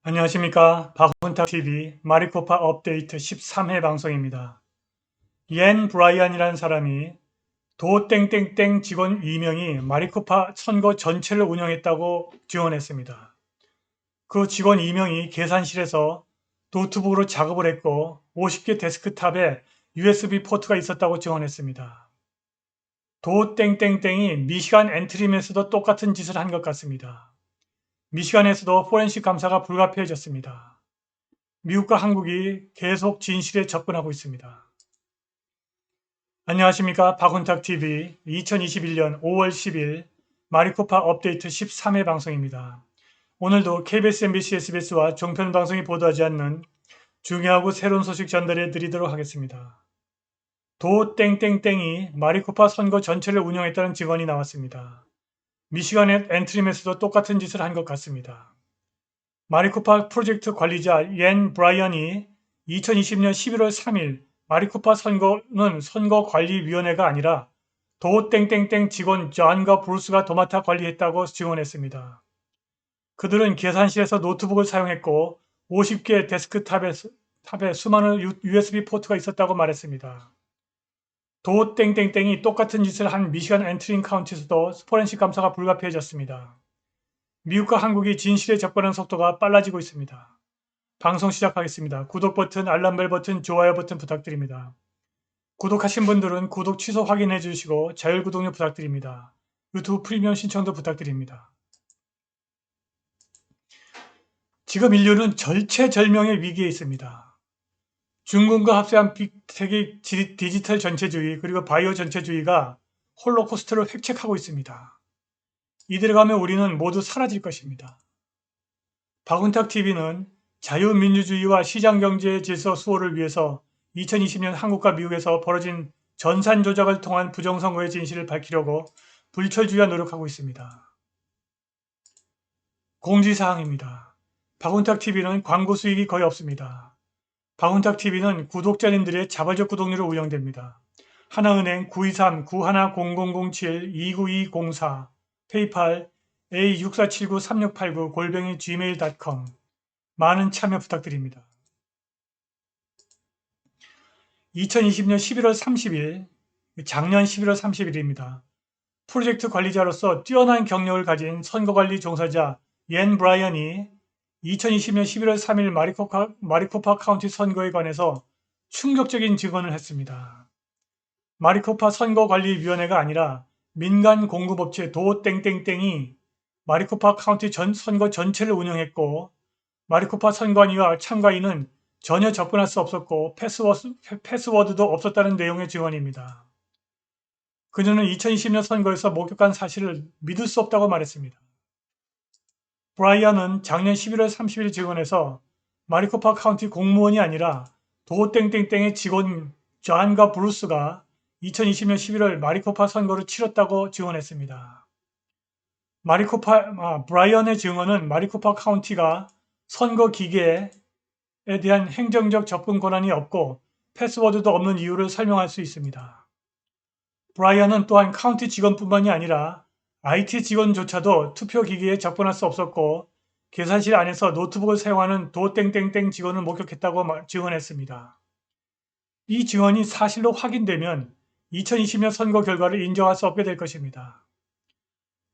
안녕하십니까. 박훈탁TV 마리코파 업데이트 13회 방송입니다. 옌 브라이언이라는 사람이 도 땡땡땡 직원 2명이 마리코파 선거 전체를 운영했다고 증언했습니다. 그 직원 2명이 계산실에서 노트북으로 작업을 했고 50개 데스크탑에 USB 포트가 있었다고 증언했습니다. 도 땡땡땡이 미시간 엔트림에서도 똑같은 짓을 한 것 같습니다. 미시간에서도 포렌식 감사가 불가피해졌습니다. 미국과 한국이 계속 진실에 접근하고 있습니다. 안녕하십니까. 박훈탁TV 2021년 5월 10일 마리코파 업데이트 13회 방송입니다. 오늘도 KBS, MBC, SBS와 종편 방송이 보도하지 않는 중요하고 새로운 소식 전달해 드리도록 하겠습니다. 도 땡땡땡이 마리코파 선거 전체를 운영했다는 증언이 나왔습니다. 미시간의 엔트림에서도 똑같은 짓을 한 것 같습니다. 마리코파 프로젝트 관리자 옌 브라이언이 2020년 11월 3일 마리코파 선거는 선거관리위원회가 아니라 도 땡땡땡 직원 존과 브루스가 도맡아 관리했다고 증언했습니다. 그들은 계산실에서 노트북을 사용했고 50개 데스크탑에 수많은 USB 포트가 있었다고 말했습니다. 도 땡땡땡이 똑같은 짓을 한 미시간 엔트림 카운티에서도 포렌식 감사가 불가피해졌습니다. 미국과 한국이 진실에 접근하는 속도가 빨라지고 있습니다. 방송 시작하겠습니다. 구독 버튼, 알람벨 버튼, 좋아요 버튼 부탁드립니다. 구독하신 분들은 구독 취소 확인해 주시고 자율구독료 부탁드립니다. 유튜브 프리미엄 신청도 부탁드립니다. 지금 인류는 절체절명의 위기에 있습니다. 중국과 합세한 빅테크 디지털 전체주의 그리고 바이오 전체주의가 홀로코스트를 획책하고 있습니다. 이대로 가면 우리는 모두 사라질 것입니다. 박훈탁TV는 자유민주주의와 시장경제의 질서 수호를 위해서 2020년 한국과 미국에서 벌어진 전산 조작을 통한 부정선거의 진실을 밝히려고 불철주야 노력하고 있습니다. 공지사항입니다. 박훈탁TV는 광고 수익이 거의 없습니다. 박훈탁TV는 구독자님들의 자발적 구독료로 운영됩니다. 하나은행 923-910007-29204 페이팔 A64793689 gmail.com 많은 참여 부탁드립니다. 2020년 11월 30일, 작년 11월 30일입니다. 프로젝트 관리자로서 뛰어난 경력을 가진 선거관리 종사자 옌 브라이언이 2020년 11월 3일 마리코파 카운티 선거에 관해서 충격적인 증언을 했습니다. 마리코파 선거관리위원회가 아니라 민간 공급업체 도 땡땡땡이 마리코파 카운티 선거 전체를 운영했고 마리코파 선관위와 참가인은 전혀 접근할 수 없었고 패스워드도 없었다는 내용의 증언입니다. 그녀는 2020년 선거에서 목격한 사실을 믿을 수 없다고 말했습니다. 브라이언은 작년 11월 30일 증언에서 마리코파 카운티 공무원이 아니라 도 땡땡땡의 직원 존과 브루스가 2020년 11월 마리코파 선거를 치렀다고 증언했습니다. 브라이언의 증언은 마리코파 카운티가 선거 기계에 대한 행정적 접근 권한이 없고 패스워드도 없는 이유를 설명할 수 있습니다. 브라이언은 또한 카운티 직원뿐만이 아니라 IT 직원조차도 투표 기계에 접근할 수 없었고 계산실 안에서 노트북을 사용하는 도 땡땡땡 직원을 목격했다고 증언했습니다. 이 증언이 사실로 확인되면 2020년 선거 결과를 인정할 수 없게 될 것입니다.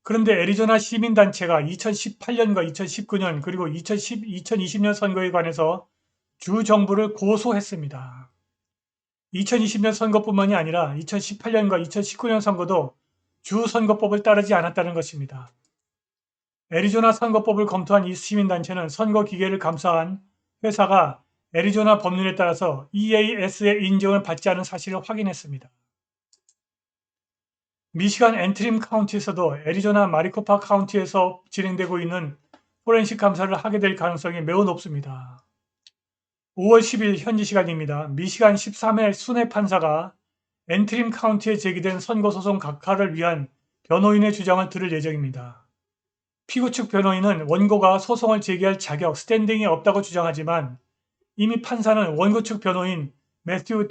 그런데 애리조나 시민단체가 2018년과 2019년 그리고 2020년 선거에 관해서 주 정부를 고소했습니다. 2020년 선거뿐만이 아니라 2018년과 2019년 선거도 주 선거법을 따르지 않았다는 것입니다. 애리조나 선거법을 검토한 이 시민단체는 선거 기계를 감사한 회사가 애리조나 법률에 따라서 EAS의 인정을 받지 않은 사실을 확인했습니다. 미시간 엔트림 카운티에서도 애리조나 마리코파 카운티에서 진행되고 있는 포렌식 감사를 하게 될 가능성이 매우 높습니다. 5월 10일 현지 시간입니다. 미시간 13회 순회 판사가 엔트림 카운티에 제기된 선거소송 각하를 위한 변호인의 주장을 들을 예정입니다. 피고 측 변호인은 원고가 소송을 제기할 자격, 스탠딩이 없다고 주장하지만 이미 판사는 원고 측 변호인 매튜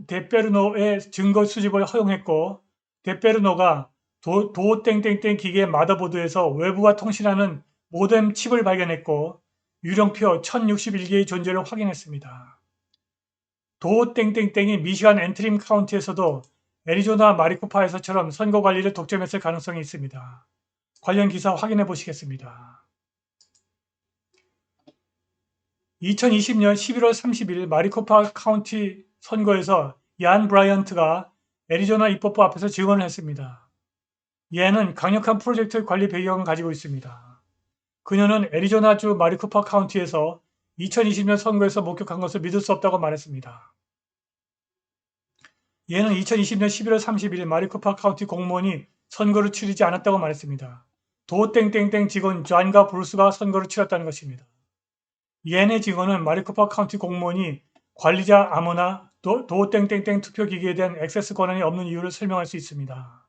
데페르노의 증거 수집을 허용했고 데페르노가 도 땡땡땡 기계 마더보드에서 외부와 통신하는 모뎀 칩을 발견했고 유령표 1061개의 존재를 확인했습니다. 도 땡땡땡이 미시간 앤트림 카운티에서도 애리조나 마리코파에서처럼 선거 관리를 독점했을 가능성이 있습니다. 관련 기사 확인해 보시겠습니다. 2020년 11월 30일 마리코파 카운티 선거에서 얀 브라이언트가 애리조나 입법부 앞에서 증언을 했습니다. 얘는 강력한 프로젝트 관리 배경을 가지고 있습니다. 그녀는 애리조나주 마리코파 카운티에서 2020년 선거에서 목격한 것을 믿을 수 없다고 말했습니다. 얘는 2020년 11월 30일 마리코파 카운티 공무원이 선거를 치르지 않았다고 말했습니다. 도 땡땡땡 직원 존과 브루스가 선거를 치렀다는 것입니다. 얘네 직원은 마리코파 카운티 공무원이 관리자 아무나 도 땡땡땡 투표기기에 대한 액세스 권한이 없는 이유를 설명할 수 있습니다.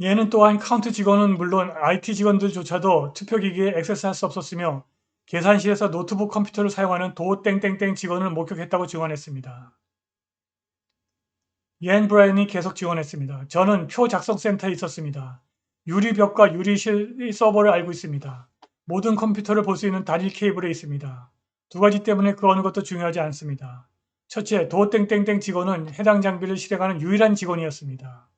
얘는 또한 카운티 직원은 물론 IT 직원들조차도 투표기기에 액세스할 수 없었으며 계산실에서 노트북 컴퓨터를 사용하는 도 땡땡땡 직원을 목격했다고 증언했습니다. 옌 브라이언이 계속 증언했습니다. 저는 표 작성 센터에 있었습니다. 유리벽과 유리실 서버를 알고 있습니다. 모든 컴퓨터를 볼 수 있는 단일 케이블에 있습니다. 두 가지 때문에 그 어느 것도 중요하지 않습니다. 첫째, 도 땡땡땡 직원은 해당 장비를 실행하는 유일한 직원이었습니다.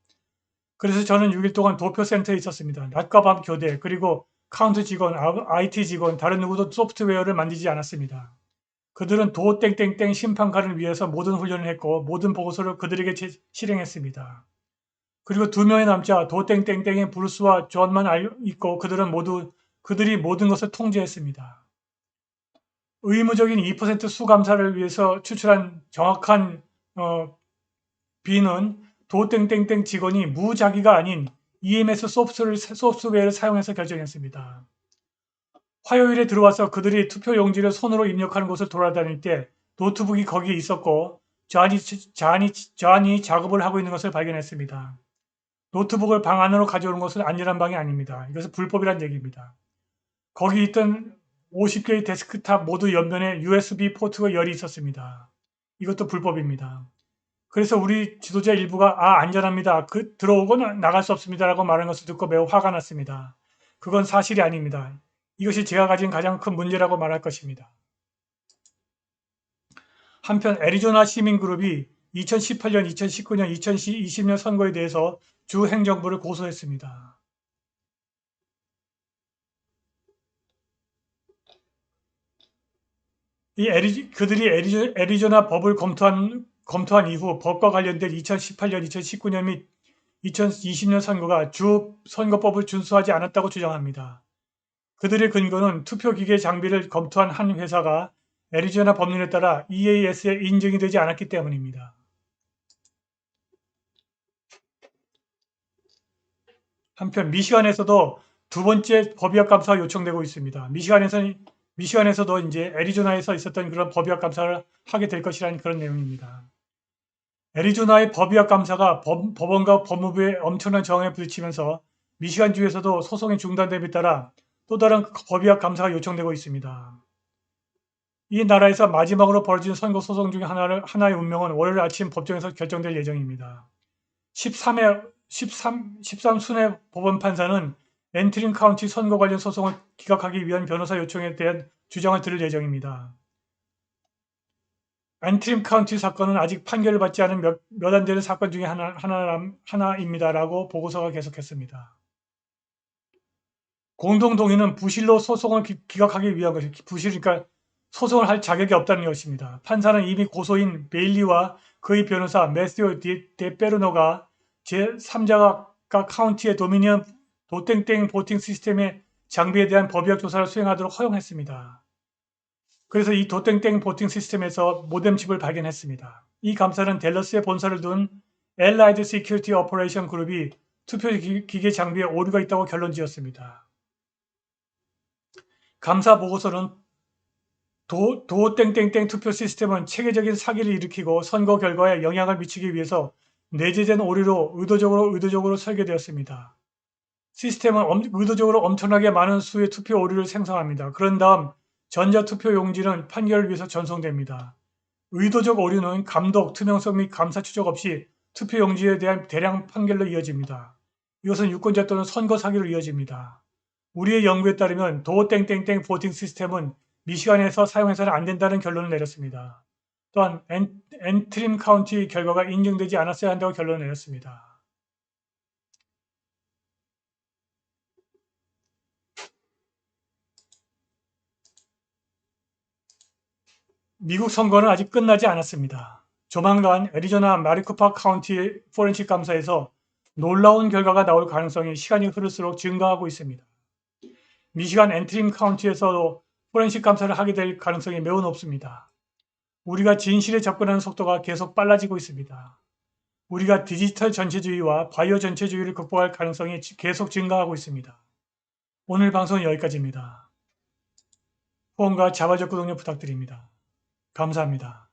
그래서 저는 6일 동안 도표센터에 있었습니다. 낮과 밤 교대, 그리고 카운트 직원, IT 직원, 다른 누구도 소프트웨어를 만지지 않았습니다. 그들은 도 땡땡땡 심판관을 위해서 모든 훈련을 했고 모든 보고서를 그들에게 실행했습니다. 그리고 두 명의 남자 도 땡땡땡의 브루스와 존만 있고 그들이 모든 것을 통제했습니다. 의무적인 2% 수감사를 위해서 추출한 정확한 B는 도 땡땡땡 직원이 무작위가 아닌 EMS 소프트웨어를 사용해서 결정했습니다. 화요일에 들어와서 그들이 투표 용지를 손으로 입력하는 곳을 돌아다닐 때 노트북이 거기에 있었고 존이 작업을 하고 있는 것을 발견했습니다. 노트북을 방 안으로 가져오는 것은 안전한 방이 아닙니다. 이것은 불법이란 얘기입니다. 거기 있던 50개의 데스크탑 모두 옆면에 USB 포트가 열이 있었습니다. 이것도 불법입니다. 그래서 우리 지도자 일부가 안전합니다. 들어오고 나갈 수 없습니다. 라고 말하는 것을 듣고 매우 화가 났습니다. 그건 사실이 아닙니다. 이것이 제가 가진 가장 큰 문제라고 말할 것입니다. 한편 애리조나 시민그룹이 2018년, 2019년, 2020년 선거에 대해서 주 행정부를 고소했습니다. 그들이 애리조나 법을 검토한 이후 법과 관련된 2018년, 2019년 및 2020년 선거가 주 선거법을 준수하지 않았다고 주장합니다. 그들의 근거는 투표기계 장비를 검토한 한 회사가 애리조나 법률에 따라 EAS에 인증이 되지 않았기 때문입니다. 한편 미시간에서도 두 번째 법의학 감사가 요청되고 있습니다. 미시간에서도 이제 애리조나에서 있었던 그런 법의학 감사를 하게 될 것이라는 그런 내용입니다. 애리조나의 법의학 감사가 법원과 법무부의 엄청난 저항에 부딪히면서 미시간주에서도 소송이 중단됨에 따라 또 다른 법의학 감사가 요청되고 있습니다. 이 나라에서 마지막으로 벌어진 선거 소송 중 하나의 운명은 월요일 아침 법정에서 결정될 예정입니다. 13순회 법원 판사는 앤트림 카운티 선거 관련 소송을 기각하기 위한 변호사 요청에 대한 주장을 들을 예정입니다. 앤트림 카운티 사건은 아직 판결을 받지 않은 몇 안 되는 사건 중에 하나입니다라고 보고서가 계속했습니다. 공동 동의는 부실로 소송을 기각하기 위한 것입니다. 부실이니까 소송을 할 자격이 없다는 것입니다. 판사는 이미 고소인 베일리와 그의 변호사 매스유 데페르노가 제3자가 카운티의 도미니언 도땡땡 보팅 시스템의 장비에 대한 법의학 조사를 수행하도록 허용했습니다. 그래서 이 도땡땡 보팅 시스템에서 모뎀칩을 발견했습니다. 이 감사는 댈러스에 본사를 둔 Allied Security Operation 그룹이 투표기계 장비에 오류가 있다고 결론지었습니다. 감사 보고서는 도 땡땡땡 투표 시스템은 체계적인 사기를 일으키고 선거 결과에 영향을 미치기 위해서 내재된 오류로 의도적으로 설계되었습니다. 시스템은 의도적으로 엄청나게 많은 수의 투표 오류를 생성합니다. 그런 다음 전자투표 용지는 판결을 위해서 전송됩니다. 의도적 오류는 감독, 투명성 및 감사 추적 없이 투표 용지에 대한 대량 판결로 이어집니다. 이것은 유권자 또는 선거 사기로 이어집니다. 우리의 연구에 따르면 도 땡땡땡 보팅 시스템은 미시간에서 사용해서는 안 된다는 결론을 내렸습니다. 또한 앤트림 카운티 결과가 인정되지 않았어야 한다고 결론을 내렸습니다. 미국 선거는 아직 끝나지 않았습니다. 조만간 애리조나 마리코파 카운티 포렌식 감사에서 놀라운 결과가 나올 가능성이 시간이 흐를수록 증가하고 있습니다. 미시간 앤트림 카운티에서도 포렌식 감사를 하게 될 가능성이 매우 높습니다. 우리가 진실에 접근하는 속도가 계속 빨라지고 있습니다. 우리가 디지털 전체주의와 바이오 전체주의를 극복할 가능성이 계속 증가하고 있습니다. 오늘 방송은 여기까지입니다. 후원과 자바적 구독력 부탁드립니다. 감사합니다.